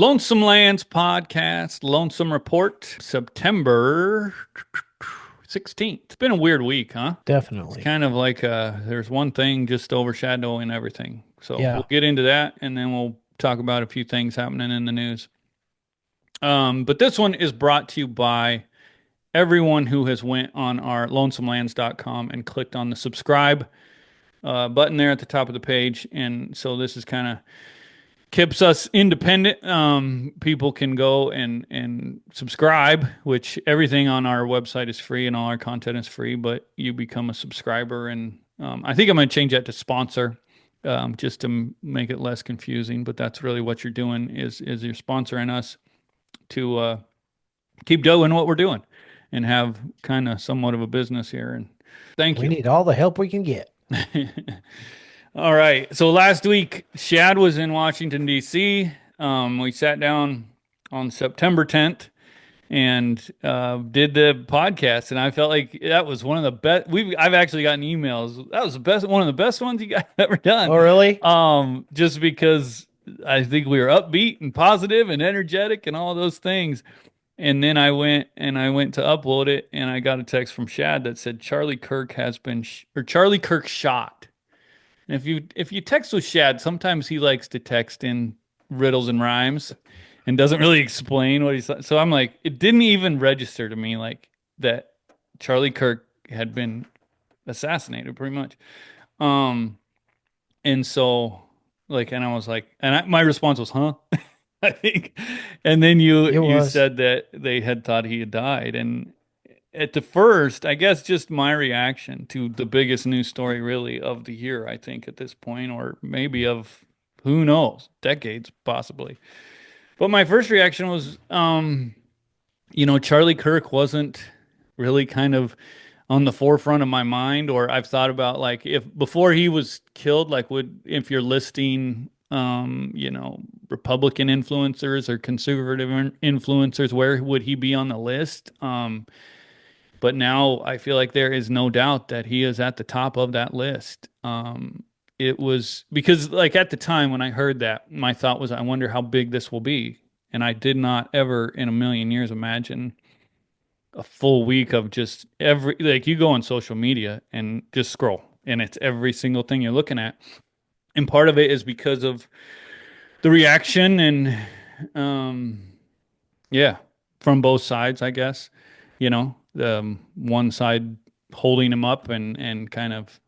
Lonesome Lands podcast, Lonesome Report, September 16th. It's been a weird week, huh? It's Definitely. kind of like there's one thing just overshadowing everything. So we'll Yeah. get into that and then we'll talk about a few things happening in the news. But this one is brought to you by everyone who has went on our lonesomelands.com and clicked on the subscribe button there at the top of the page. And so this is kind of keeps us independent. People can go and subscribe, which everything on our website is free and all our content is free, but you become a subscriber. And I think I'm going to change that to sponsor, just to make it less confusing. But that's really what you're doing is you're sponsoring us to keep doing what we're doing and have kind of somewhat of a business here. And thank We you. need all the help we can get. All right. So last week, Shad was in Washington, D.C. We sat down on September 10th and did the podcast, and I felt like that was one of the best. I've actually gotten emails. That was the best, one of the best ones you guys have ever done. Oh, really? Just because I think we were upbeat and positive and energetic and all those things. And then I went to upload it, and I got a text from Shad that said Charlie Kirk has been or Charlie Kirk shot. And if you text with Shad, sometimes he likes to text in riddles and rhymes and doesn't really explain what he's. So I'm like, it didn't even register to me like that Charlie Kirk had been assassinated, pretty much. Um, and so like, and I was like, my response was, "Huh?" I think, and then you It you was. said that they had thought he had died, and at the first, I guess just my reaction to the biggest news story really of the year, I think at this point, or maybe of who knows, decades possibly. But my first reaction was, Charlie Kirk wasn't really kind of on the forefront of my mind, or I've thought about like if before he was killed, like if you're listing, Republican influencers or conservative influencers, where would he be on the list? But now I feel like there is no doubt that he is at the top of that list. It was because, like, at the time when I heard that, my thought was, I wonder how big this will be. And I did not ever in a million years imagine a full week of just like, you go on social media and just scroll, and it's every single thing you're looking at. And part of it is because of the reaction and, um, yeah, from both sides, I guess. The one side holding him up and kind of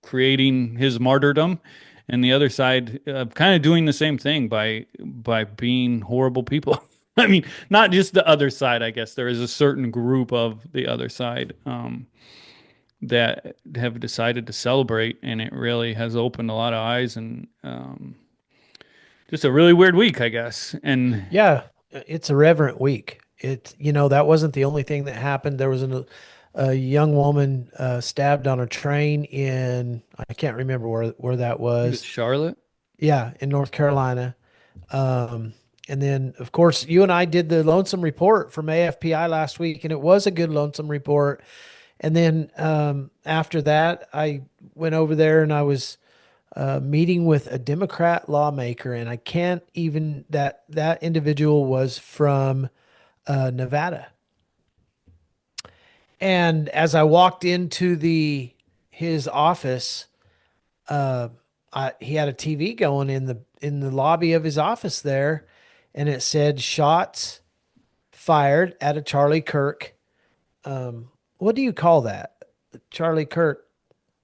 creating his martyrdom, and the other side kind of doing the same thing by being horrible people. I mean, not just the other side, I guess. There is a certain group of the other side that have decided to celebrate, and it really has opened a lot of eyes and just a really weird week, I guess. And Yeah, it's a reverent week. That wasn't the only thing that happened. There was a young woman stabbed on a train I can't remember where that I think it's was. Charlotte. Yeah, in North Carolina. Um, and then, of course, you and I did the Lonesome Report from AFPI last week, and it was a good Lonesome Report. And then after that, I went over there and I was meeting with a Democrat lawmaker, and I can't even that individual was from Nevada. And as I walked into the his office, uh, he had a TV going in the lobby of his office there, and it said shots fired at a Charlie Kirk. What do you call that? Charlie Kirk.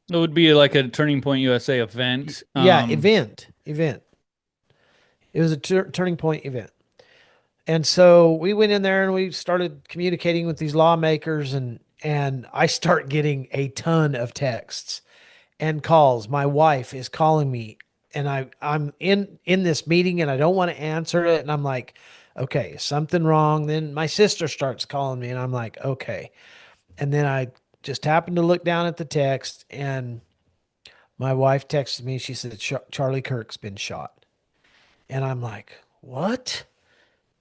It would be like a Turning Point USA event. Yeah, event. It was a turning point event. And so we went in there and we started communicating with these lawmakers, and I start getting a ton of texts and calls. My wife is calling me, and I'm in this meeting and I don't want to answer it, and I'm like, okay, something wrong. Then my sister starts calling me and I'm like, okay. And then I just happened to look down at the text, and my wife texted me. She said Charlie Kirk's been shot. And I'm like, what?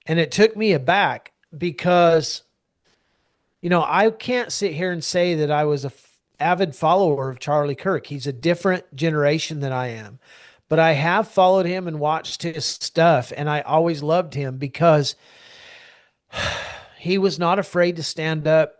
And it took me aback because, I can't sit here and say that I was a avid follower of Charlie Kirk. He's a different generation than I am. but I have followed him and watched his stuff, and I always loved him because he was not afraid to stand up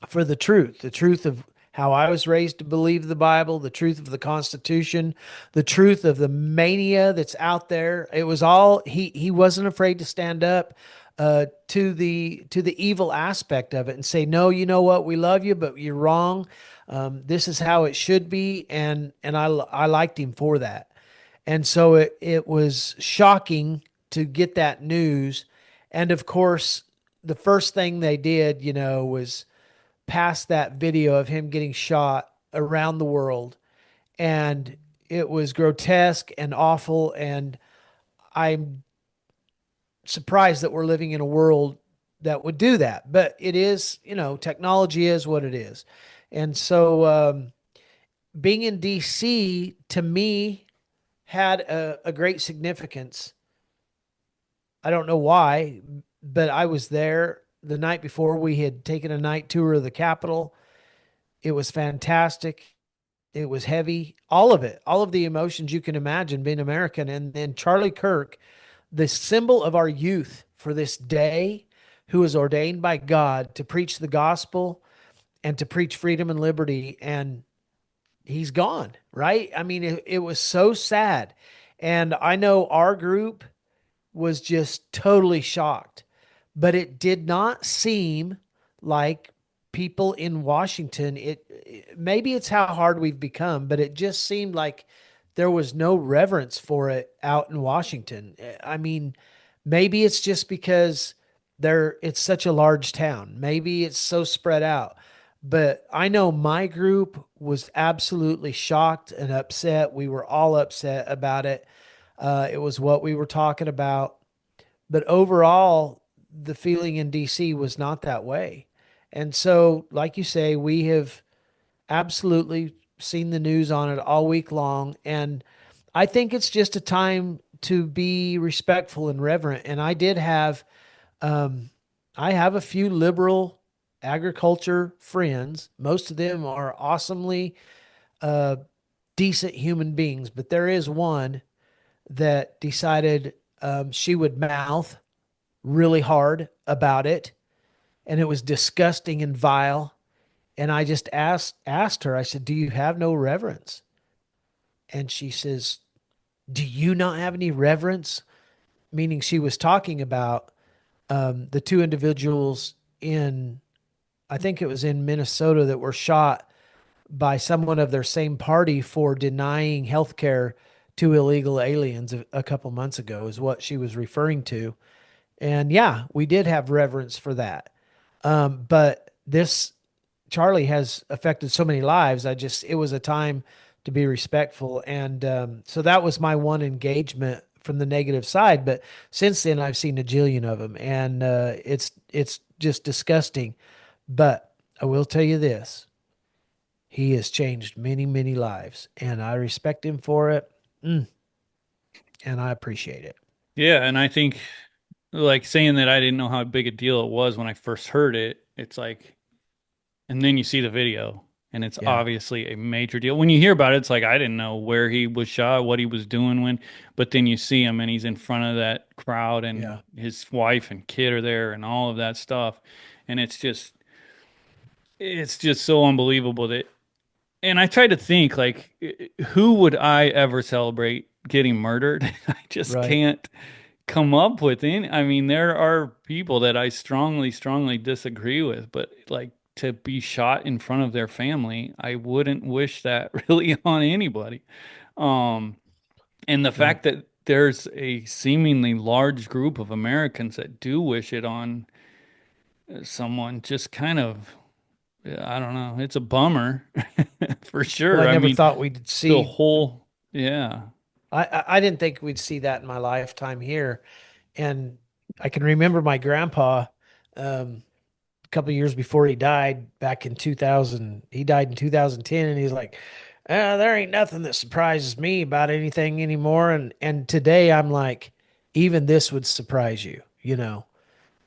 for the truth of how I was raised to believe the Bible, the truth of the Constitution, the truth of the mania that's out there. It was all he wasn't afraid to stand up to the evil aspect of it and say, no, you know what, we love you, but you're wrong. This is how it should be, and I liked him for that. And so it was shocking to get that news. And of course, the first thing they did, was pass that video of him getting shot around the world. And it was grotesque and awful. And I'm surprised that we're living in a world that would do that. But it is, technology is what it is. And so being in DC to me had a great significance. I don't know why, but I was there the night before. We had taken a night tour of the Capitol. It was fantastic. It was heavy. All of it, all of the emotions you can imagine being American. And then Charlie Kirk, the symbol of our youth for this day, who was ordained by God to preach the gospel and to preach freedom and liberty. And he's gone, right? I mean, it was so sad. And I know our group was just totally shocked, but it did not seem like people in Washington, maybe it's how hard we've become, but it just seemed like there was no reverence for it out in Washington. I mean, maybe it's just because it's such a large town. Maybe it's so spread out. But I know my group was absolutely shocked and upset. We were all upset about it. It was what we were talking about. But overall, the feeling in DC was not that way. And so, like you say, we have absolutely seen the news on it all week long. And I think it's just a time to be respectful and reverent. And um, I have a few liberal agriculture friends. Most of them are awesomely uh, decent human beings, but there is one that decided she would mouth really hard about it, and it was disgusting and vile. And I just asked her. I said, "Do you have no reverence?" And she says, "Do you not have any reverence?" Meaning she was talking about the two individuals in, I think it was in Minnesota, that were shot by someone of their same party for denying health care to illegal aliens a couple months ago, is what she was referring to. And yeah, we did have reverence for that. But this Charlie has affected so many lives. It was a time to be respectful. And so that was my one engagement from the negative side. But since then, I've seen a jillion of them, and it's just disgusting. But I will tell you this: he has changed many, many lives, and I respect him for it. Mm, and I appreciate it. Yeah, and I think like saying that I didn't know how big a deal it was when I first heard it, it's like, and then you see the video and it's Yeah. obviously a major deal. When you hear about it, it's like I didn't know where he was shot, what he was doing when, but then you see him and he's in front of that crowd and Yeah. his wife and kid are there and all of that stuff. And it's just so unbelievable that, and I try to think like, who would I ever celebrate getting murdered? I just Right. can't come up with any. I mean, there are people that I strongly, strongly disagree with, but like to be shot in front of their family, I wouldn't wish that really on anybody. Um, and the No. fact that there's a seemingly large group of Americans that do wish it on someone just kind of, I don't know, it's a bummer for Well, I sure. I never mean, thought we'd the see. whole, yeah. I didn't think we'd see that in my lifetime here. And I can remember my grandpa, a couple of years before he died back in 2000. He died in 2010, and he's like, there ain't nothing that surprises me about anything anymore. And today I'm like, even this would surprise you.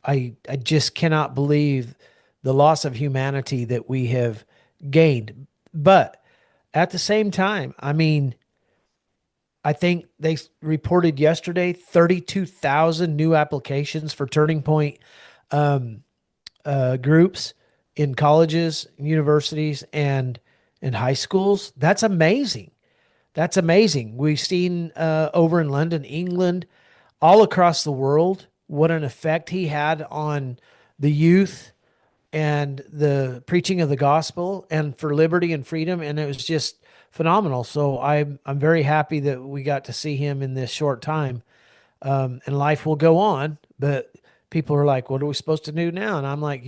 I just cannot believe the loss of humanity that we have gained. But at the same time, I mean, I think they reported yesterday 32,000 new applications for Turning Point um, groups in colleges, universities, and high schools. That's amazing. That's amazing. We've seen over in London, England, all across the world, what an effect he had on the youth and the preaching of the gospel and for liberty and freedom. And it was just phenomenal. So I'm very happy that we got to see him in this short time. And life will go on, but people are like, "What are we supposed to do now?" And I'm like,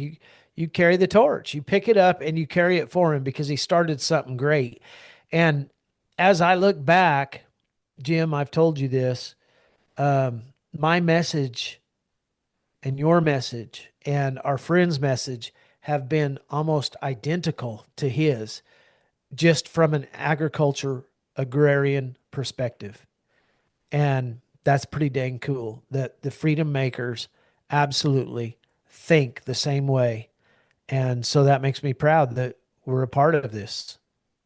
"You carry the torch. You pick it up and you carry it for him because he started something great." And as I look back, Jim, I've told you this. My message and your message and our friend's message have been almost identical to his, just from an agriculture agrarian perspective. And that's pretty dang cool that the freedom makers absolutely think the same way. And so that makes me proud that we're a part of this.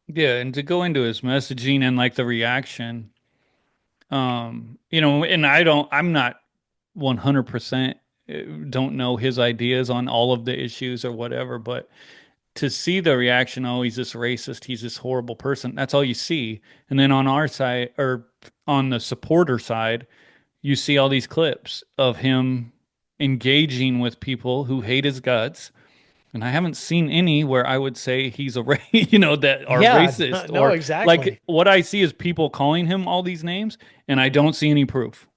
Yeah, and to go into his messaging and like the reaction, you know, and I'm not 100% don't know his ideas on all of the issues or whatever, but to see the reaction, oh, he's this racist, he's this horrible person, that's all you see. And then on our side, or on the supporter side, you see all these clips of him engaging with people who hate his guts. And I haven't seen any where I would say he's you know, that are Yeah, racist no, or like exactly. what I see is people calling him all these names, and I don't see any proof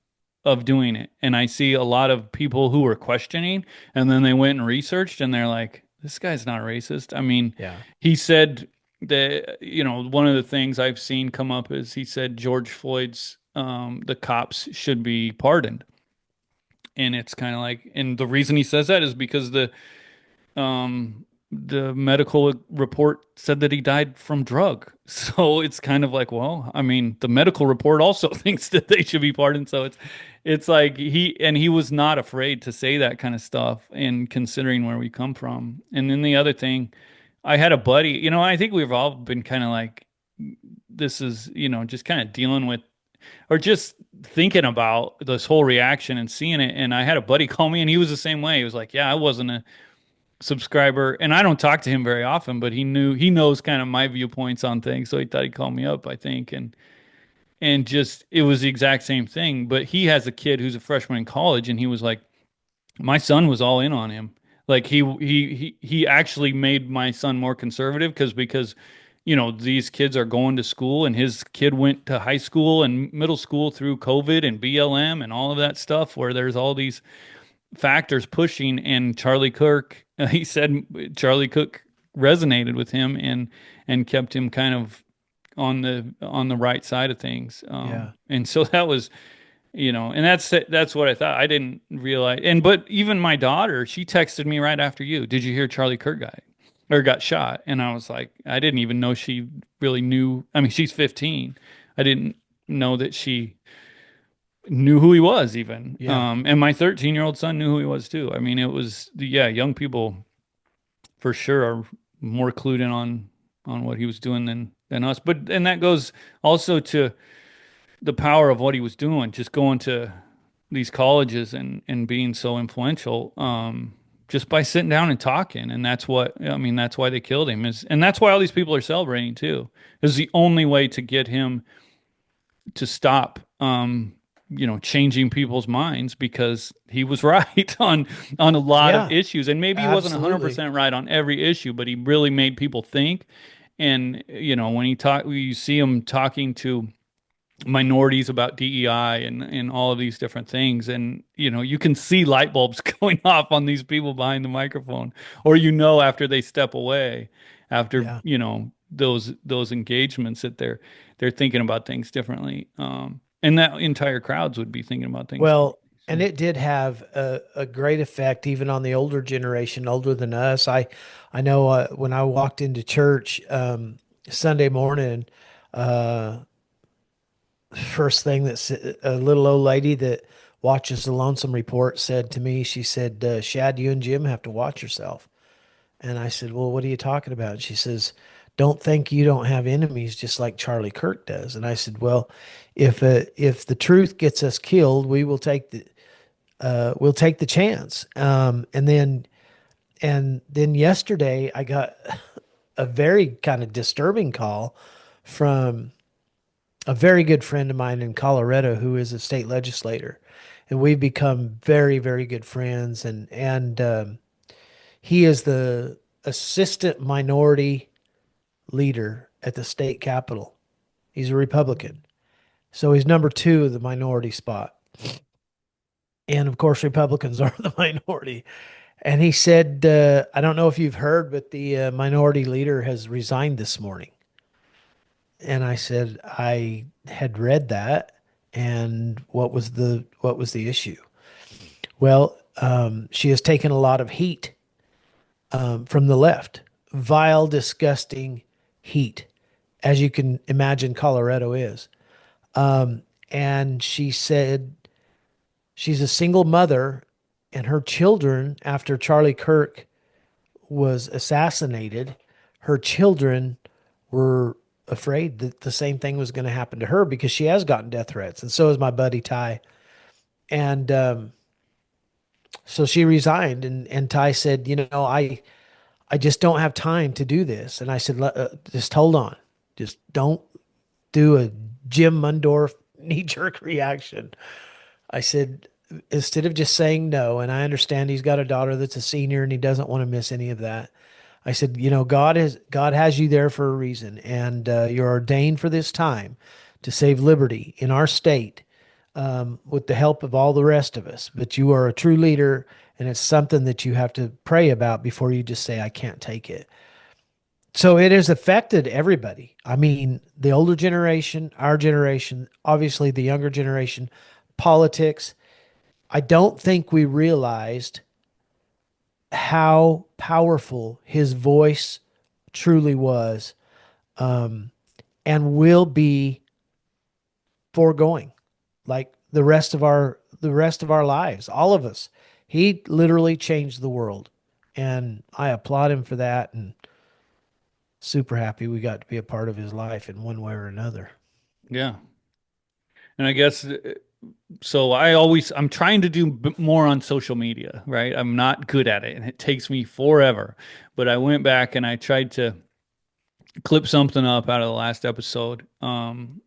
of doing it. And I see a lot of people who are questioning, and then they went and researched, and they're like, this guy's not racist. I mean, Yeah. he said that, you know, one of the things I've seen come up is he said George Floyd's, the cops should be pardoned. And it's kind of like, and the reason he says that is because the medical report said that he died from drug. So it's kind of like, well, I mean, the medical report also thinks that they should be pardoned. So it's like he was not afraid to say that kind of stuff and considering where we come from. And then the other thing, I had a buddy, you know, I think we've all been kind of like, this is, you know, just kind of dealing with or just thinking about this whole reaction and seeing it. And I had a buddy call me and he was the same way. He was like, yeah, I wasn't a subscriber, and I don't talk to him very often, but he knows kind of my viewpoints on things, so he thought he'd call me up, I think, and just it was the exact same thing. But he has a kid who's a freshman in college, and he was like, my son was all in on him. Like he actually made my son more conservative because you know these kids are going to school, and his kid went to high school and middle school through COVID and BLM and all of that stuff where there's all these factors pushing, and Charlie Kirk, he said Charlie Cook resonated with him and kept him kind of on the right side of things. Yeah. And so that was, you know, and that's what I thought. I didn't realize, and but even my daughter, she texted me right after you. Did you hear Charlie Kirk guy or got shot? And I was like, I didn't even know she really knew. I mean, she's 15. I didn't know that she knew who he was even. Yeah. And my 13-year-old son knew who he was too. I mean, it was yeah, young people for sure are more clued in on what he was doing than us. But and that goes also to the power of what he was doing, just going to these colleges and being so influential. Just by sitting down and talking, and that's what I mean. That's why they killed him, is, and that's why all these people are celebrating too. Is the only way to get him to stop you know changing people's minds because he was right on a lot of Yeah. issues, and maybe he wasn't Absolutely. 100% right on every issue, but he really made people think. And you know when he talk you see him talking to minorities about DEI and all of these different things, and you know you can see light bulbs going off on these people behind the microphone, or you know after they step away after Yeah. you know those engagements that they're thinking about things differently, and that entire crowds would be thinking about things Well, differently. and So it did have a great effect even on the older generation, older than us. I know when I walked into church Sunday morning, uh, first thing that a little old lady that watches the Lonesome Report said to me, she said, Shad, you and Jim have to watch yourself. And I said, well, what are you talking about? And she says, don't think you don't have enemies just like Charlie Kirk does. And I said, well, if the truth gets us killed, we'll take the chance. And then yesterday I got a very kind of disturbing call from a very good friend of mine in Colorado who is a state legislator, and we've become very, very good friends. And he is the assistant minority leader at the state capitol. He's a Republican, so he's number two of the minority spot. And of course, Republicans are the minority. And he said, I don't know if you've heard, but the minority leader has resigned this morning. And I said, I had read that. And what was the issue? Well, she has taken a lot of heat from the left, vile, disgusting heat, as you can imagine Colorado is. And she said she's a single mother, and her children, after Charlie Kirk was assassinated, her children were afraid that the same thing was going to happen to her because she has gotten death threats, and so has my buddy Ty. And so she resigned, and Ty said, I just don't have time to do this. And I said, just hold on, just don't do a Jim Mundorf knee jerk reaction. I said, instead of just saying no, and I understand he's got a daughter that's a senior and he doesn't want to miss any of that. I said, God has you there for a reason, and you're ordained for this time to save liberty in our state, with the help of all the rest of us. But you are a true leader, and it's something that you have to pray about before you just say, I can't take it. So it has affected everybody. I mean, the older generation, our generation, obviously the younger generation, politics. I don't think we realized how powerful his voice truly was, um, and will be foregoing, like the rest of our lives, all of us. He literally changed the world, and I applaud him for that, and super happy we got to be a part of his life in one way or another. Yeah. And I guess so. I'm trying to do more on social media, right? I'm not good at it and it takes me forever. But I went back and I tried to clip something up out of the last episode. And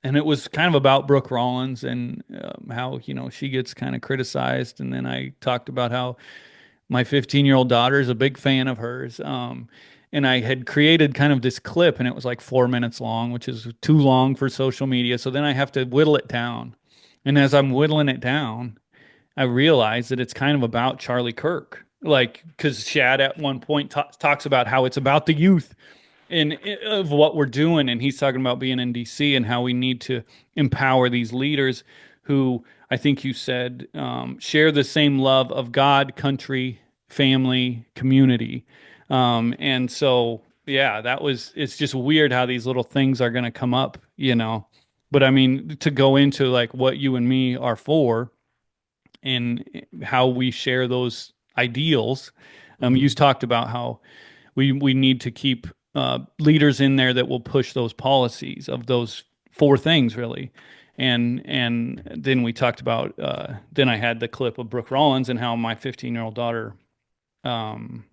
it was kind of about Brooke Rollins and how, she gets kind of criticized. And then I talked about how my 15-year-old daughter is a big fan of hers. And I had created kind of this clip, and it was like 4 minutes long, which is too long for social media. So then I have to whittle it down. And as I'm whittling it down, I realized that it's kind of about Charlie Kirk. Like, because Shad at one point talks about how it's about the youth and of what we're doing, and he's talking about being in DC and how we need to empower these leaders who I think you said share the same love of God, country, family, community. And so, yeah, it's just weird how these little things are going to come up. But I mean, to go into like what you and me are for and how we share those ideals. You Mhm. talked about how we need to keep leaders in there that will push those policies of those four things really. And then we talked about then I had the clip of Brooke Rollins and how my 15-year-old daughter um,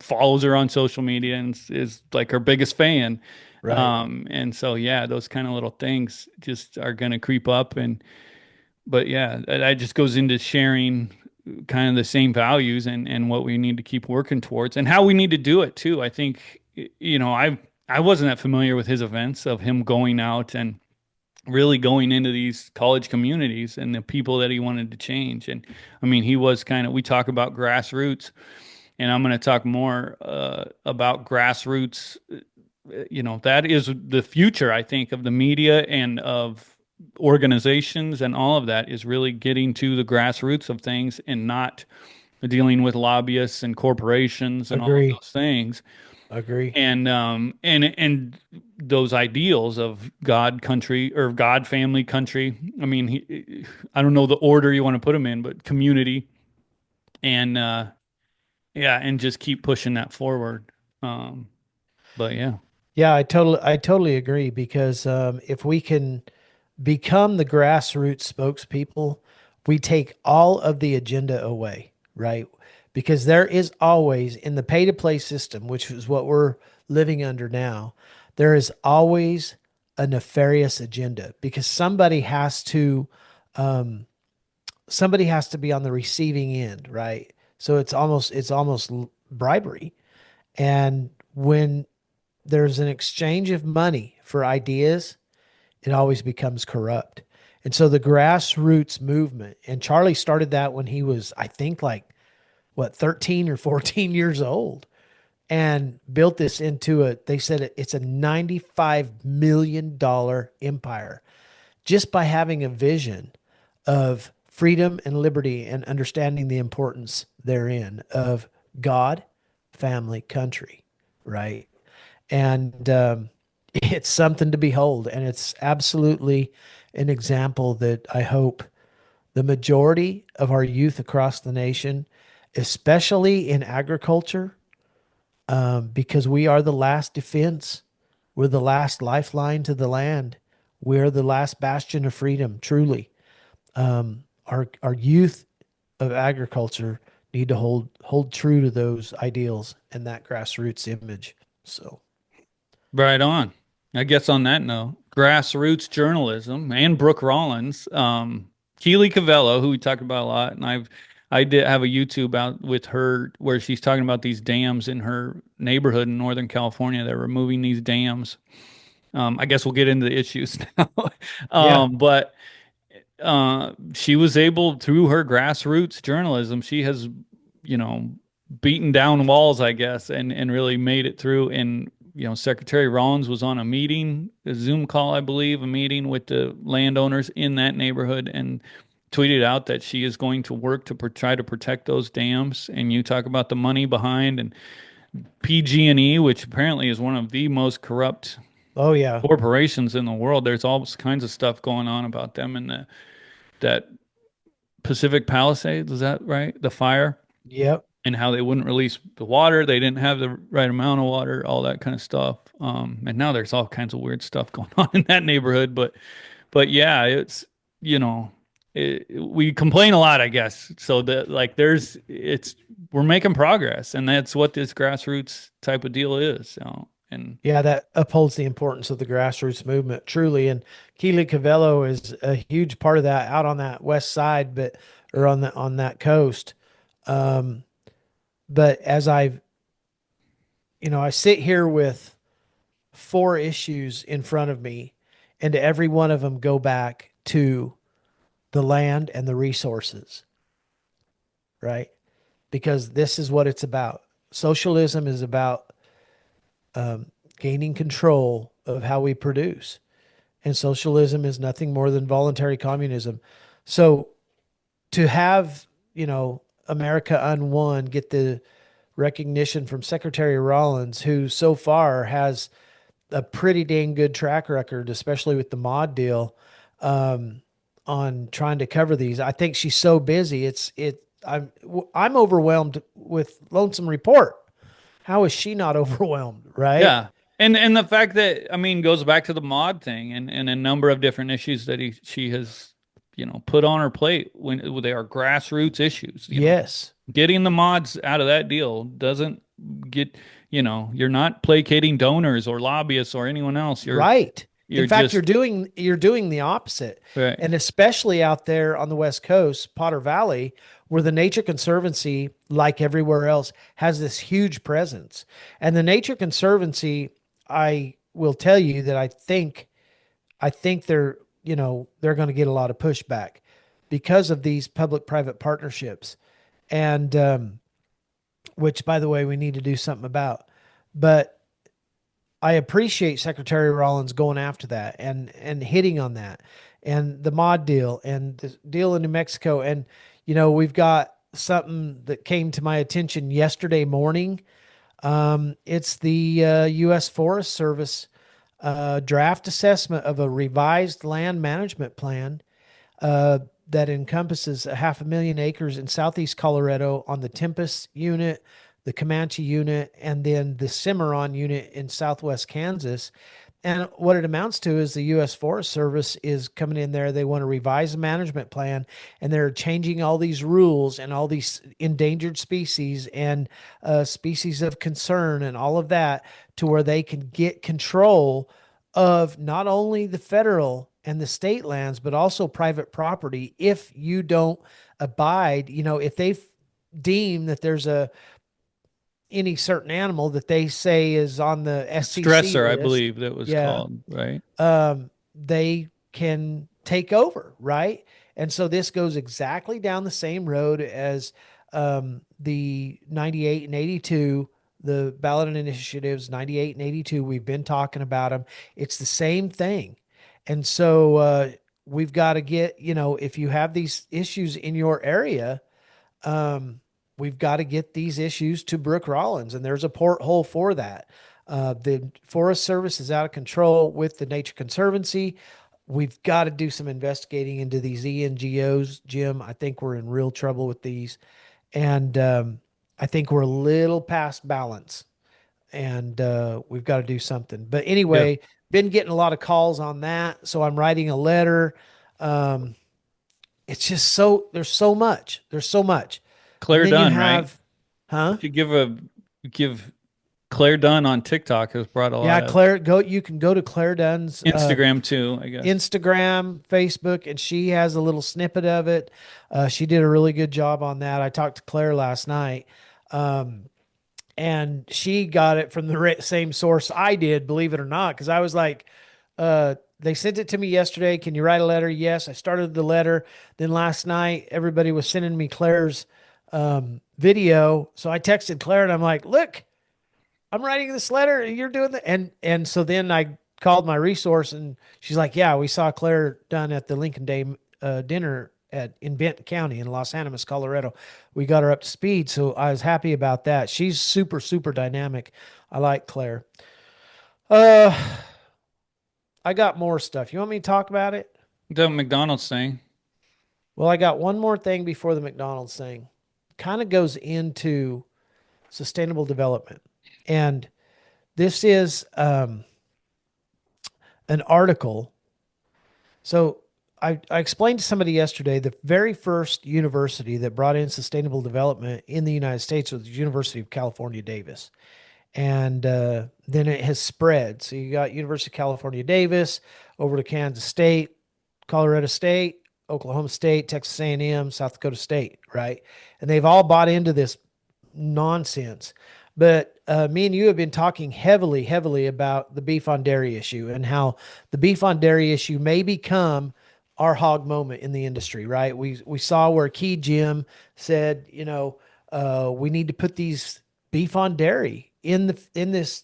follows her on social media and is like her biggest fan. Right. And so yeah, those kind of little things just are going to creep up. And but yeah, that just goes into sharing kind of the same values and what we need to keep working towards and how we need to do it too. I think, I wasn't that familiar with his events of him going out and really going into these college communities and the people that he wanted to change. And I mean, he was we talk about grassroots, and I'm going to talk more about grassroots. That is the future, I think, of the media and of organizations, and all of that is really getting to the grassroots of things and not dealing with lobbyists and corporations and all of Agree. those things. Agree. And those ideals of God, country, or God, family, country. I mean, I don't know the order you want to put them in, but community and yeah, and just keep pushing that forward. Um, But yeah. Yeah, I totally agree because if we can become the grassroots spokespeople, we take all of the agenda away, right? Because there is always in the pay to play system, which is what we're living under now, there is always a nefarious agenda because somebody has to be on the receiving end, right? So it's almost bribery. And when there's an exchange of money for ideas, it always becomes corrupt. And so the grassroots movement, and Charlie started that when he was, I think, like what, 13 or 14 years old, and built this into they said it's a $95 million empire just by having a vision of freedom and liberty and understanding the importance therein of God, family, country, right? And it's something to behold. And it's absolutely an example that I hope the majority of our youth across the nation, especially in agriculture, because we are the last defense, we're the last lifeline to the land, we're the last bastion of freedom, truly. Our youth of agriculture need to hold true to those ideals and that grassroots image. So Right on. I guess on that note, grassroots journalism and Brooke Rollins, Keely Cavello, who we talk about a lot, and I did have a YouTube out with her where she's talking about these dams in her neighborhood in Northern California. They're removing these dams. I guess we'll get into the issues now. yeah, But she was able through her grassroots journalism, she has, you know, beaten down walls, I guess, and really made it through. And Secretary Rollins was on a meeting, a Zoom call, I believe, a meeting with the landowners in that neighborhood, and tweeted out that she is going to work to try to protect those dams. And you talk about the money behind and PG&E, which apparently is one of the most corrupt oh yeah, corporations in the world. There's all kinds of stuff going on about them and that Pacific Palisades, is that right? The fire yep, and how they wouldn't release the water. They didn't have the right amount of water, all that kind of stuff. And now there's all kinds of weird stuff going on in that neighborhood. But yeah, it's, you know, we complain a lot, I guess. So that like we're making progress, and that's what this grassroots type of deal is. So, and yeah, that upholds the importance of the grassroots movement, truly. And Keely Cavello is a huge part of that out on that west side, but or on that coast. Um, but as I sit here with four issues in front of me, and to every one of them go back to the land and the resources, right? Because this is what it's about. Socialism is about gaining control of how we produce, and socialism is nothing more than voluntary communism. So to have, America Unwon get the recognition from Secretary Rollins, who so far has a pretty dang good track record, especially with the mod deal, um, on trying to cover these. I think she's so busy. I'm overwhelmed with Lonesome Report. How is she not overwhelmed, right? yeah. And the fact that, I mean, goes back to the mod thing and a number of different issues that she has, put on her plate when they are grassroots issues. Yes. Getting the mods out of that deal doesn't get, you're not placating donors or lobbyists or anyone else. Right. In You're fact, just you're doing the opposite. right. And especially out there on the West Coast, Potter Valley, where the Nature Conservancy, like everywhere else, has this huge presence. And the Nature Conservancy, I will tell you that I think they're going to get a lot of pushback because of these public-private partnerships. And which, by the way, we need to do something about. But I appreciate Secretary Rollins going after that and hitting on that, and the mod deal and the deal in New Mexico. And we've got something that came to my attention yesterday morning. It's the U.S. Forest Service draft assessment of a revised land management plan uh, that encompasses 500,000 acres in southeast Colorado on the Tempest unit, the Comanche unit, and then the Cimarron unit in Southwest Kansas. And what it amounts to is the U.S. Forest Service is coming in there. They want to revise the management plan, and they're changing all these rules and all these endangered species and species of concern and all of that to where they can get control of not only the federal and the state lands, but also private property if you don't abide. If they deem that there's a any certain animal that they say is on the SCC Stressor, I list, believe that was yeah, called, right? they can take over, right? And so this goes exactly down the same road as the 98 and 82, the ballot initiatives 98 and 82. We've been talking about them. It's the same thing. And so we've got to get, if you have these issues in your area, um, we've got to get these issues to Brooke Rollins, and there's a porthole for that. The Forest Service is out of control with the Nature Conservancy. We've got to do some investigating into these ENGOs, Jim. I think we're in real trouble with these, and I think we're a little past balance, and we've got to do something. But Yeah. anyway, been getting a lot of calls on that, so I'm writing a letter. Um, it's just there's so much. There's so much. And Claire then you Dunn, right? have, huh? If you give Claire Dunn on TikTok has brought a Yeah, lot of Claire, you can go to Claire Dunn's Instagram too, I guess. Instagram, Facebook, and she has a little snippet of it. She did a really good job on that. I talked to Claire last night. Um, and she got it from the same source I did, believe it or not, because I was like, they sent it to me yesterday. Can you write a letter? Yes, I started the letter. Then last night, everybody was sending me Claire's video, so I texted Claire and I'm like, "Look, I'm writing this letter, and you're doing the," and so then I called my resource, and she's like, "Yeah, we saw Claire done at the Lincoln Day dinner." In Benton County in Los Animas, Colorado. We got her up to speed. So I was happy about that. She's super, super dynamic. I like Claire. Uh, I got more stuff. You want me to talk about it? The McDonald's thing. Well, I got one more thing before the McDonald's thing. Kind of goes into sustainable development. And this is an article. So I explained to somebody yesterday the very first university that brought in sustainable development in the United States was the University of California, Davis. And then it has spread. So you got University of California, Davis, over to Kansas State, Colorado State, Oklahoma State, Texas A&M, South Dakota State, right? And they've all bought into this nonsense. But me and you have been talking heavily, heavily about the beef on dairy issue and how the beef on dairy issue may become our hog moment in the industry, right? We saw where Key Jim said, we need to put these beef on dairy in this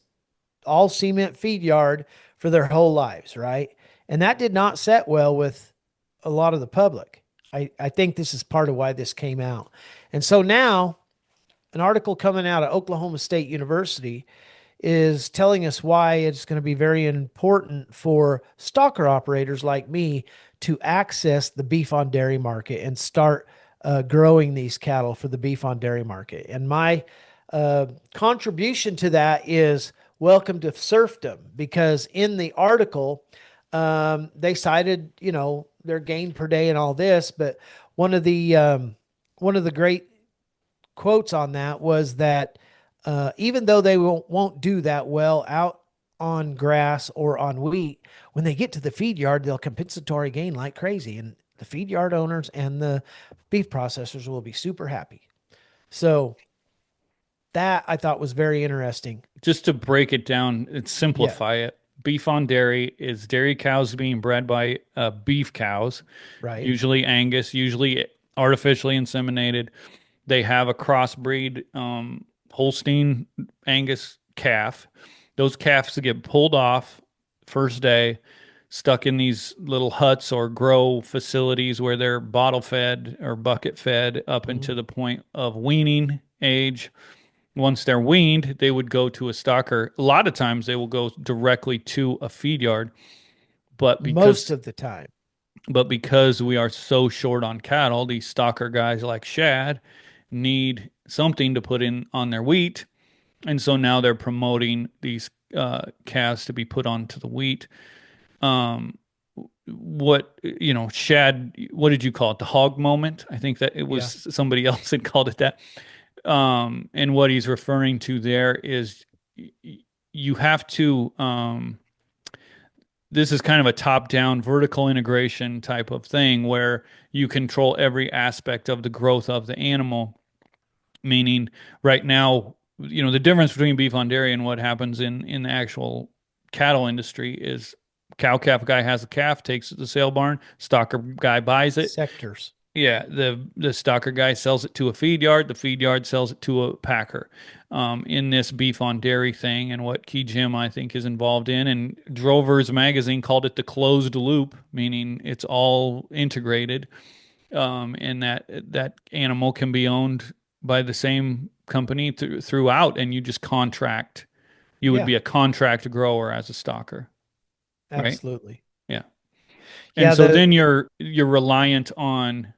all cement feed yard for their whole lives, right? And that did not set well with a lot of the public. I think this is part of why this came out. And so now an article coming out of Oklahoma State University is telling us why it's going to be very important for stocker operators like me to access the beef on dairy market and start growing these cattle for the beef on dairy market. And my contribution to that is welcome to serfdom, because in the article, they cited, their gain per day and all this, but one of the great quotes on that was that even though they won't do that well out on grass or on wheat, when they get to the feed yard, they'll compensatory gain like crazy. And the feed yard owners and the beef processors will be super happy. So that I thought was very interesting. Just to break it down and Yeah, simplify it, beef on dairy is dairy cows being bred by beef cows, right. usually Angus, usually artificially inseminated. They have a crossbreed Holstein Angus calf. Those calves get pulled off first day, stuck in these little huts or grow facilities where they're bottle fed or bucket fed up Mhm. into the point of weaning age. Once they're weaned, they would go to a stocker. A lot of times they will go directly to a feed yard, but Most because of the time. but because we are so short on cattle, these stocker guys like Shad need something to put in on their wheat. And so now they're promoting these calves to be put onto the wheat. Um, Shad, what did you call it? The hog moment? I think that it was Yeah. somebody else had called it that. And what he's referring to there is you have to, this is kind of a top down vertical integration type of thing where you control every aspect of the growth of the animal. Meaning, right now, the difference between beef on dairy and what happens in the actual cattle industry is cow calf guy has a calf, takes it to the sale barn, stocker guy buys it. Sectors. Yeah, the stocker guy sells it to a feed yard. The feed yard sells it to a packer. In this beef on dairy thing, and what Key Jim I think is involved in, and Drover's magazine called it the closed loop, meaning it's all integrated, and that animal can be owned by the same company throughout, and you just contract. You would Yeah, be a contract grower as a stocker, right? absolutely. Yeah, and Yeah, so then the you're reliant on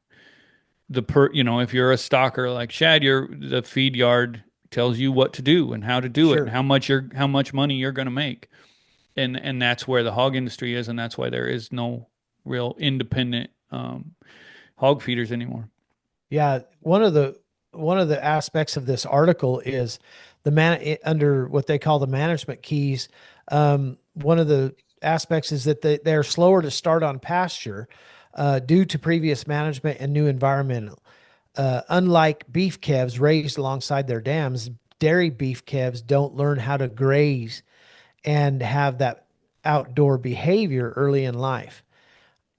if you're a stalker like Shad, the feed yard tells you what to do and how to do it and sure. how much money you're going to make. And that's where the hog industry is, and that's why there is no real independent hog feeders anymore. Yeah, one of the aspects of this article is under what they call the management keys. One of the aspects is that they're slower to start on pasture due to previous management and new environmental. Unlike beef calves raised alongside their dams, dairy beef calves don't learn how to graze and have that outdoor behavior early in life,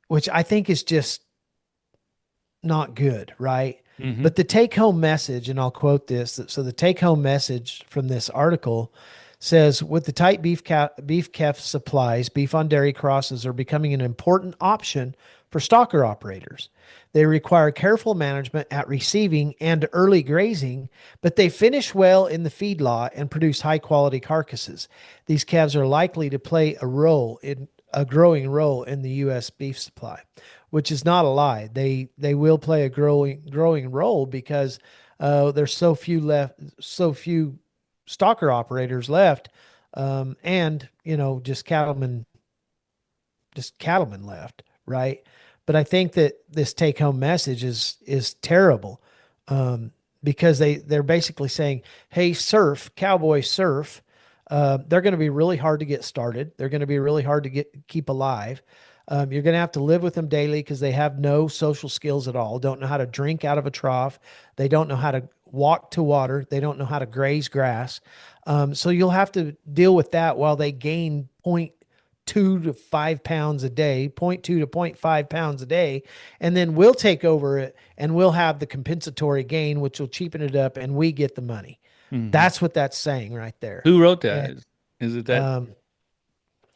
which I think is just not good, right? Hmm. But the take home message, and I'll quote this. So the take home message from this article says, with the tight beef calf supplies, beef on dairy crosses are becoming an important option for stocker operators. They require careful management at receiving and early grazing, but they finish well in the feedlot and produce high quality carcasses. These calves are likely to play a growing role in the U.S. beef supply, which is not a lie. They will play a growing role because there's so few stalker operators left, and just cattlemen left, right? But I think that this take home message is terrible, because they're basically saying, "Hey, cowboy surf, they're going to be really hard to get started. They're going to be really hard to keep alive. You're going to have to live with them daily because they have no social skills at all. Don't know how to drink out of a trough. They don't know how to walk to water. They don't know how to graze grass. So you'll have to deal with that while they gain 0.2 to 5 pounds a day, 0.2 to 0.5 pounds a day. And then we'll take over it and we'll have the compensatory gain, which will cheapen it up and we get the money." Hmm. That's what that's saying right there. Who wrote that? And Is it that um,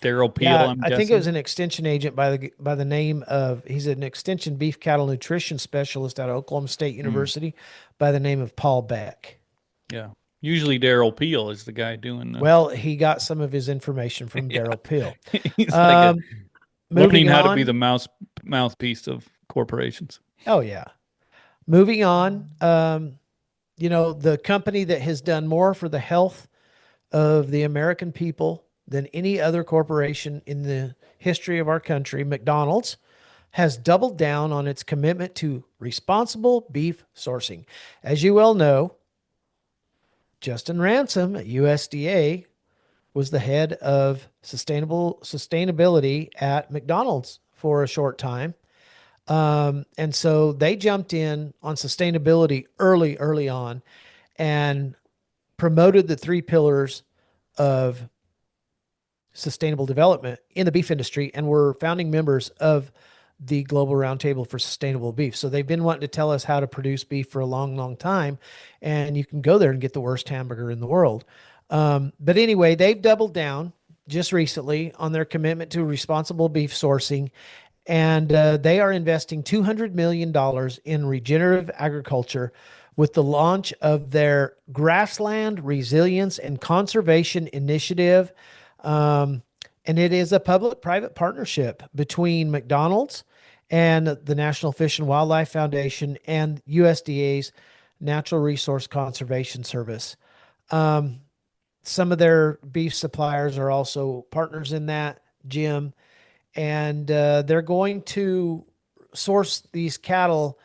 Daryl Peel? yeah, I'm I think it was guessing. an extension agent by the name of, he's an extension beef cattle nutrition specialist out of Oklahoma State Hmm. University by the name of Paul Beck. Yeah. Usually Daryl Peel is the guy doing the. Well, he got some of his information from Yeah. Daryl Pill. He's like Um, learning moving how to be on. the mouthpiece of corporations. Oh yeah. Moving on. The company that has done more for the health of the American people than any other corporation in the history of our country, McDonald's, has doubled down on its commitment to responsible beef sourcing. As you well know, Justin Ransom at USDA was the head of sustainability at McDonald's for a short time. And so they jumped in on sustainability early on and promoted the three pillars of sustainable development in the beef industry and were founding members of the Global Roundtable for Sustainable Beef. So they've been wanting to tell us how to produce beef for a long, long time. And you can go there and get the worst hamburger in the world. But anyway, they've doubled down just recently on their commitment to responsible beef sourcing. And they are investing $200 million in regenerative agriculture with the launch of their Grassland Resilience and Conservation Initiative. Um, and it is a public private partnership between McDonald's and the National Fish and Wildlife Foundation and USDA's Natural Resource Conservation Service. Um, some of their beef suppliers are also partners in that, Jim, and they're going to source these cattle,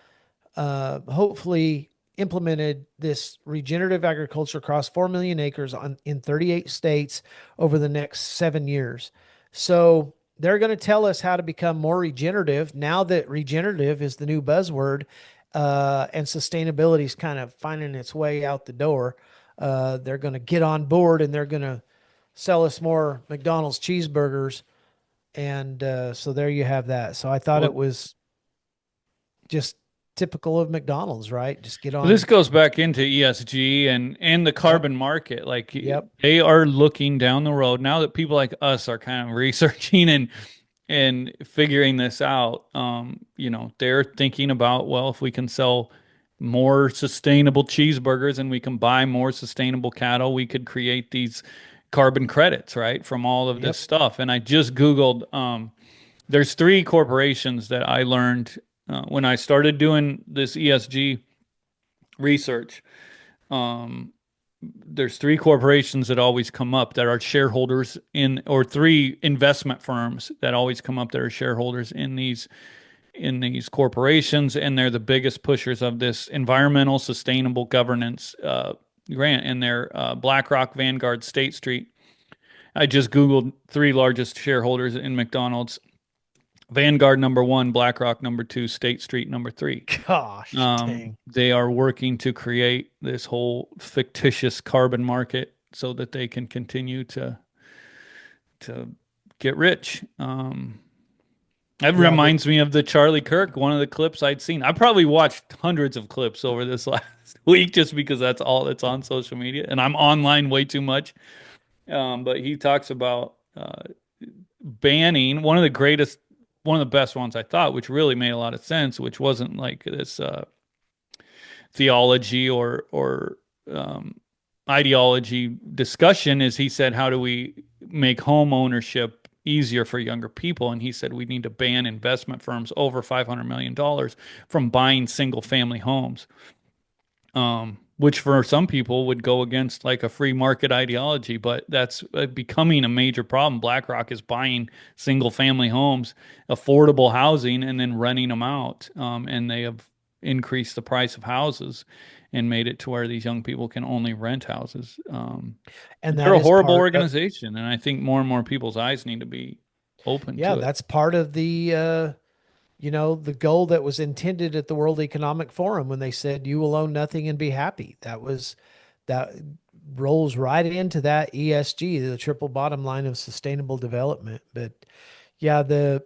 hopefully implemented this regenerative agriculture across 4 million acres in 38 states over the next 7 years. So they're going to tell us how to become more regenerative now that regenerative is the new buzzword, and sustainability is kind of finding its way out the door. They're going to get on board and they're going to sell us more McDonald's cheeseburgers. And so there you have that. So I thought it Well, was just typical of McDonald's, right? Just get this on. goes back into ESG and the Yep. carbon market. Like Yep. they are looking down the road now that people like us are kind of researching and figuring this out. They're thinking about, well, if we can sell more sustainable cheeseburgers and we can buy more sustainable cattle, we could create these carbon credits, right, from all of this Yep. stuff. And I just Googled, there's three corporations that I learned when I started doing this ESG research. Um, there's three corporations that always come up that are shareholders in, or three investment firms that always come up that are shareholders in these corporations, and they're the biggest pushers of this environmental sustainable governance grant. And they're BlackRock, Vanguard, State Street. I just Googled three largest shareholders in McDonald's. Vanguard number one, BlackRock number two, State Street number three. Gosh, dang. They are working to create this whole fictitious carbon market so that they can continue to get rich. That Yeah. reminds me of the Charlie Kirk, one of the clips I'd seen. I probably watched hundreds of clips over this last week just because that's all that's on social media, and I'm online way too much. But he talks about banning one of the best ones I thought, which really made a lot of sense, which wasn't like this theology or um, ideology discussion. Is he said, how do we make home ownership easier for younger people? And he said we need to ban investment firms over $500 million from buying single family homes, which for some people would go against like a free market ideology, but that's becoming a major problem. BlackRock is buying single family homes, affordable housing, and then renting them out. And they have increased the price of houses and made it to where these young people can only rent houses. And They're that a is horrible part of, organization, and I think more and more people's eyes need to be open yeah, to it. that's part of the, the goal that was intended at the World Economic Forum when they said you will own nothing and be happy. That rolls right into that ESG, the triple bottom line of sustainable development. But yeah, the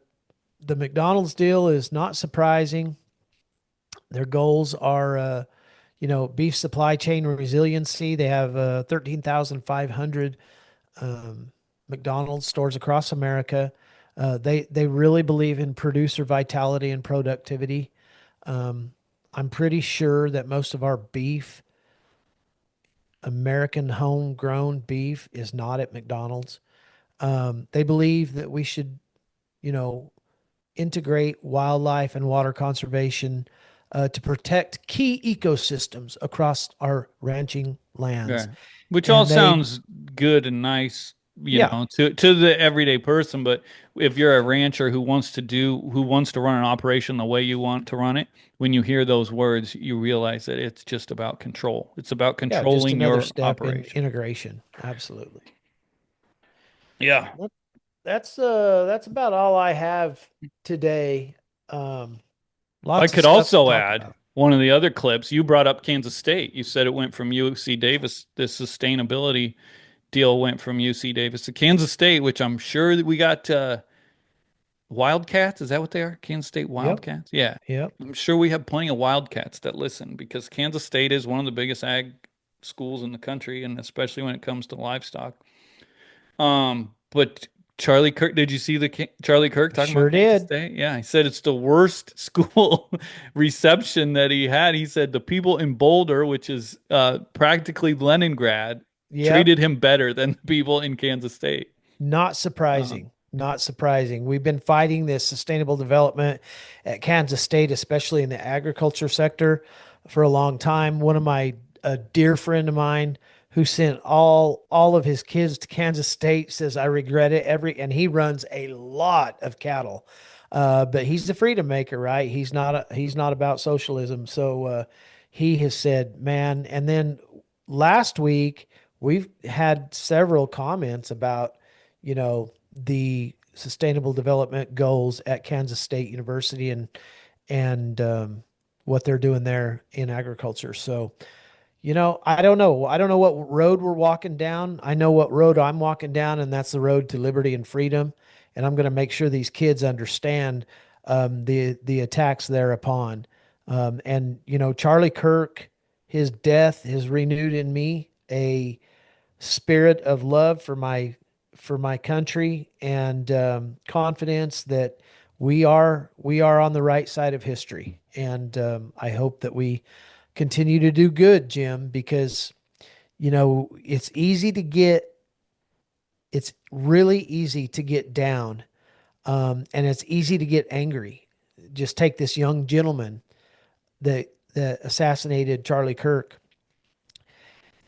McDonald's deal is not surprising. Their goals are, beef supply chain resiliency. They have 13,500 McDonald's stores across America. They really believe in producer vitality and productivity. Um, I'm pretty sure that most of our beef, American homegrown beef, is not at McDonald's. They believe that we should, you know, integrate wildlife and water conservation to protect key ecosystems across our ranching lands. Yeah. Which all And they, sounds good and nice, yeah, to the everyday person, but if you're a rancher who wants to run an operation the way you want to run it, when you hear those words, you realize that it's just about control. It's about yeah, just controlling another your step in operation. integration. Absolutely. Yeah. That- that's about all I have today. Um, I Lots of could stuff to also talk add about. one of the other clips. You brought up Kansas State. You said it went from UC Davis. This sustainability deal went from UC Davis to Kansas State, which I'm sure that we got Wildcats. Is that what they are? Kansas State Yep. Wildcats? Yeah. Yep. I'm sure we have plenty of Wildcats that listen because Kansas State is one of the biggest ag schools in the country, and especially when it comes to livestock. But Charlie Kirk, did you see the Charlie Kirk talking Sure about Kansas did. State? Yeah, he said it's the worst school reception that he had. He said the people in Boulder, which is practically Leningrad, Yep. treated him better than the people in Kansas State. Not Uh, surprising. Not surprising. We've been fighting this sustainable development at Kansas State, especially in the agriculture sector, for a long time. One of my a dear friend of mine who sent all of his kids to Kansas State says I regret it and he runs a lot of cattle. But he's the freedom maker, right? He's not about socialism. So he has said, man, and then last week we've had several comments about, the sustainable development goals at Kansas State University and what they're doing there in agriculture. So, I don't know. I don't know what road we're walking down. I know what road I'm walking down, and that's the road to liberty and freedom. And I'm going to make sure these kids understand the attacks thereupon. And Charlie Kirk, his death has renewed in me a spirit of love for my country and confidence that we are on the right side of history. And I hope that we continue to do good, Jim, because it's really easy to get down, and it's easy to get angry. Just take this young gentleman that assassinated Charlie Kirk.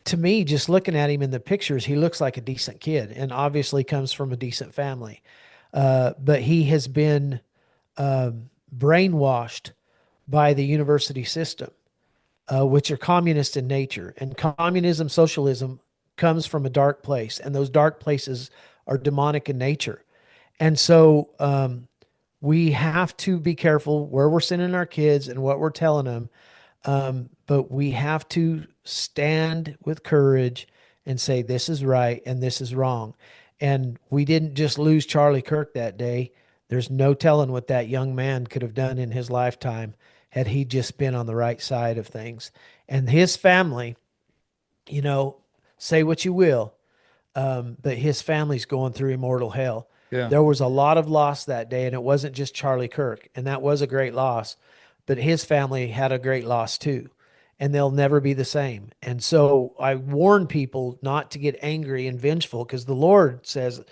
To me, just looking at him in the pictures, he looks like a decent kid and obviously comes from a decent family. But he has been brainwashed by the university system, which are communist in nature. And communism, socialism comes from a dark place, and those dark places are demonic in nature. And so we have to be careful where we're sending our kids and what we're telling them. But we have to stand with courage and say, this is right and this is wrong. And we didn't just lose Charlie Kirk that day. There's no telling what that young man could have done in his lifetime had he just been on the right side of things. And his family, you know, say what you will, but his family's going through immortal hell. Yeah. There was a lot of loss that day, and it wasn't just Charlie Kirk, and that was a great loss, but his family had a great loss too, and they'll never be the same. And so I warn people not to get angry and vengeful because the Lord says,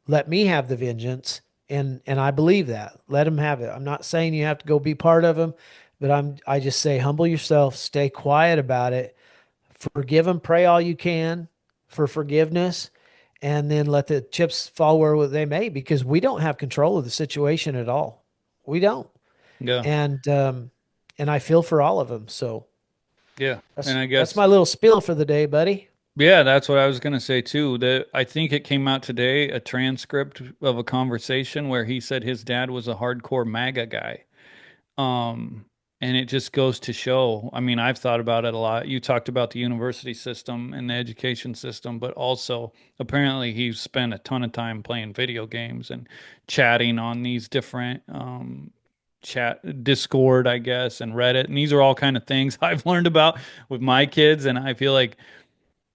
let me have the vengeance. And I believe that. Let him have it. I'm not saying you have to go be part of him, but I just say humble yourself, stay quiet about it, forgive him, pray all you can for forgiveness, and then let the chips fall where they may, because we don't have control of the situation at all. We don't. Yeah. And I feel for all of them. So Yeah. And I that's guess, my little spiel for the day, buddy. yeah, that's what I was going to say too. That I think it came out today, a transcript of a conversation where he said his dad was a hardcore MAGA guy. Um, and it just goes to show, I mean, I've thought about it a lot. You talked about the university system and the education system, but also apparently he's spent a ton of time playing video games and chatting on these different chat Discord, I guess, and Reddit. And these are all kind of things I've learned about with my kids. And I feel like,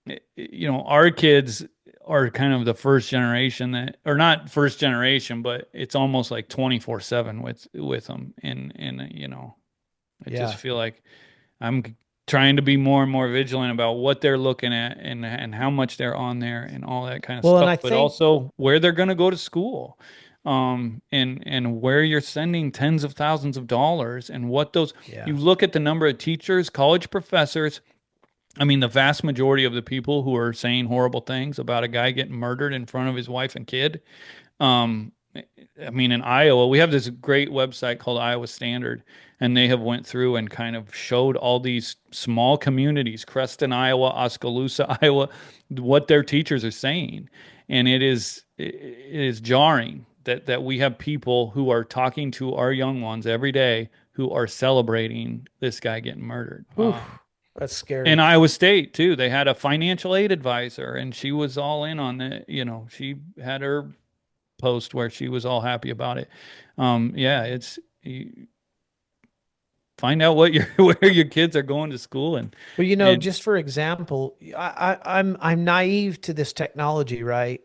our kids are kind of the first generation that, or not first generation, but it's almost like 24/7 with them. And I just Yeah. feel like I'm trying to be more and more vigilant about what they're looking at and how much they're on there and all that kind of Well, and stuff, I but think, also where they're going to go to school, and where you're sending tens of thousands of dollars and what those, yeah. you look at the number of teachers, college professors. I mean, the vast majority of the people who are saying horrible things about a guy getting murdered in front of his wife and kid. Um, I mean, in Iowa, we have this great website called Iowa Standard, and they have went through and kind of showed all these small communities, Creston, Iowa, Oskaloosa, Iowa, what their teachers are saying, and it is jarring that we have people who are talking to our young ones every day who are celebrating this guy getting murdered. Whew, that's In scary. Iowa State too, they had a financial aid advisor, and she was all in on it. She had her post where she was all happy about it. Yeah, it's you find out what your where your kids are going to school Well, and just for example, I'm naive to this technology, right?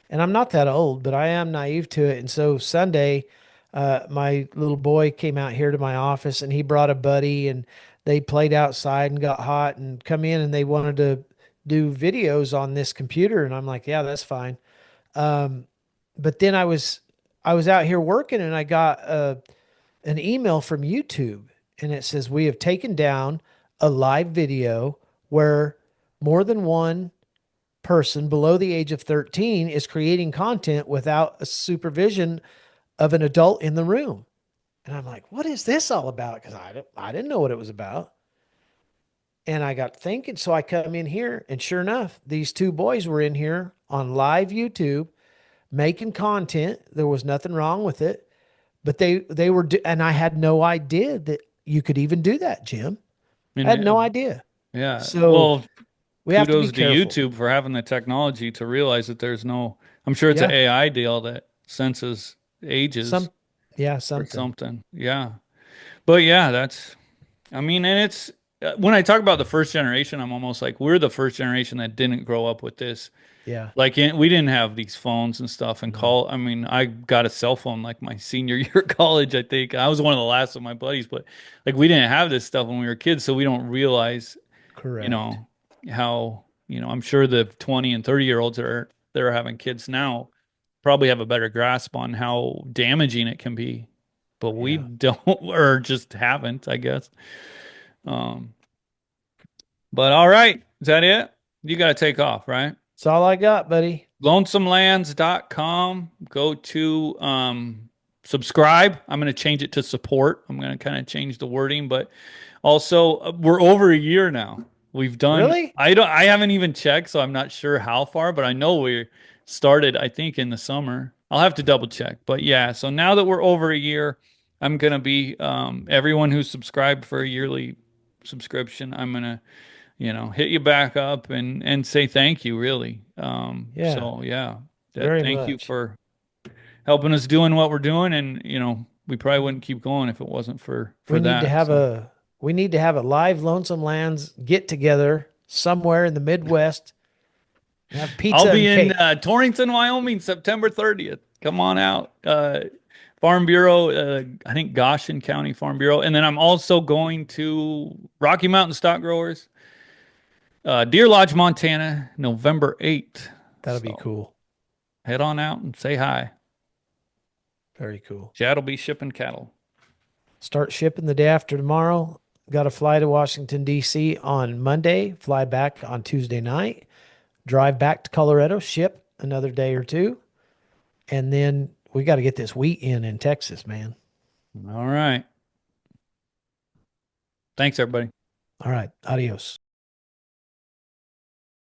And I'm not that old, but I am naive to it. And so Sunday, my little boy came out here to my office and he brought a buddy and they played outside and got hot and come in and they wanted to do videos on this computer. And I'm like, yeah, that's fine. Um, but then I was out here working and I got an email from YouTube and it says, we have taken down a live video where more than one person below the age of 13 is creating content without a supervision of an adult in the room. And I'm like, what is this all about? Because I didn't know what it was about. And I got thinking, so I come in here, and sure enough, these two boys were in here on live YouTube making content. There was nothing wrong with it, but they were, and I had no idea that you could even do that, Jim. I had no And idea. yeah, So well, we have to be kudos to careful. YouTube for having the technology to realize that there's no, I'm sure it's an Yeah. AI deal that senses ages Some, yeah, or something. something. Yeah. But yeah, I mean, and it's, when I talk about the first generation, I'm almost like we're the first generation that didn't grow up with this. Yeah. Like we didn't have these phones and stuff and No, call. I mean, I got a cell phone like my senior year of college, I think. I was one of the last of my buddies, but like we didn't have this stuff when we were kids, so we don't realize, you correct. know, how, I'm sure the 20 and 30-year-olds that are having kids now probably have a better grasp on how damaging it can be. But we Yeah. don't or just haven't, I guess. Um, but all right, is that it? You got to take off, right? That's all I got, buddy. Lonesomelands.com. Go to subscribe. I'm going to change it to support. I'm going to kind of change the wording, but also we're over a year now. We've done Really? I haven't even checked, so I'm not sure how far, but I know we started I think in the summer. I'll have to double check. But yeah, so now that we're over a year, I'm going to be everyone who's subscribed for a yearly subscription, I'm going to hit you back up and say thank you, really. Yeah, So yeah, that very thank you much. for helping us doing what we're doing, and we probably wouldn't keep going if it wasn't for We need to that. have So a live Lonesome Lands get together somewhere in the Midwest and have I'll pizza be and in cake. Torrington, Wyoming, September 30th. Come on out. Farm Bureau, I think Goshen County Farm Bureau, and then I'm also going to Rocky Mountain Stock Growers, Deer Lodge, Montana, November 8th. That'll be So cool. head on out and say hi. Very cool. Shad will be shipping cattle. Start shipping the day after tomorrow. Got to fly to Washington, D.C. on Monday, fly back on Tuesday night, drive back to Colorado, ship another day or two. And then we got to get this wheat in Texas, man. All right. Thanks, everybody. All right. Adios.